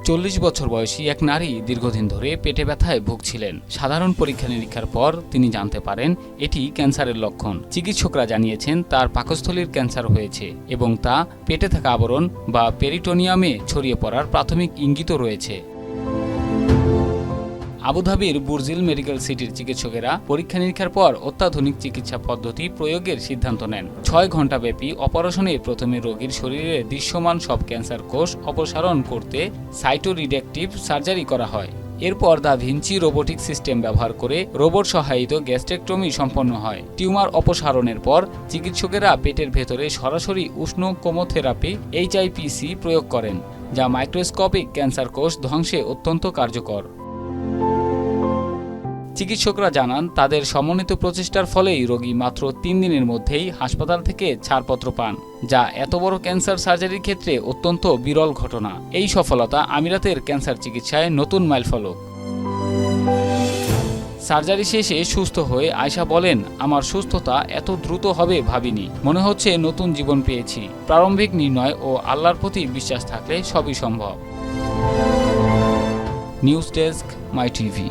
40 বছর বয়সী এক নারী দীর্ঘদিন ধরে পেটে ব্যথায় ভুগছিলেন। সাধারণ পরীক্ষা নিরীক্ষার পর তিনি জানতে পারেন এটি ক্যান্সারের লক্ষণ। চিকিৎসকরা জানিয়েছেন তার পাকস্থলীর ক্যান্সার হয়েছে এবং তা পেটে থাকা আবরণ বা পেরিটোনিয়ামে ছড়িয়ে পড়ার প্রাথমিক ইঙ্গিতও রয়েছে। আবুধাবির বুরজিল মেডিকেল সিটির চিকিৎসকেরা পরীক্ষা নিরীক্ষার পর অত্যাধুনিক চিকিৎসা পদ্ধতি প্রয়োগের সিদ্ধান্ত নেন। 6 ঘণ্টাব্যাপী অপারেশনে প্রথমে রোগীর শরীরে দৃশ্যমান সব ক্যান্সার কোষ অপসারণ করতে সাইটোরিডাকটিভ সার্জারি করা হয়। এরপর দা ভিঞ্চি রোবোটিক সিস্টেম ব্যবহার করে রোবট সহায়িত গ্যাস্ট্রেক্টমি সম্পন্ন হয়। টিউমার অপসারণের পর চিকিৎসকেরা পেটের ভেতরে সরাসরি উষ্ণ কেমোথেরাপি HIPC প্রয়োগ করেন, যা মাইক্রোস্কোপিক ক্যান্সার কোষ ধ্বংসে অত্যন্ত কার্যকর। চিকিৎসকরা জানান তাদের সমন্বিত প্রচেষ্টার ফলেই রোগী মাত্র 3 দিনের মধ্যেই হাসপাতাল থেকে ছাড়পত্র পান, যা এত বড় ক্যান্সার সার্জারির ক্ষেত্রে অত্যন্ত বিরল ঘটনা। এই সফলতা আমিরাতের ক্যান্সার চিকিৎসায় নতুন মাইলফলক। সার্জারি শেষে সুস্থ হয়ে আয়শা বলেন, আমার সুস্থতা এত দ্রুত হবে ভাবিনি। মনে হচ্ছে নতুন জীবন পেয়েছি। প্রারম্ভিক নির্ণয় ও আল্লাহর প্রতি বিশ্বাস থাকলে সবই সম্ভব। নিউজ ডেস্ক, মাই টিভি।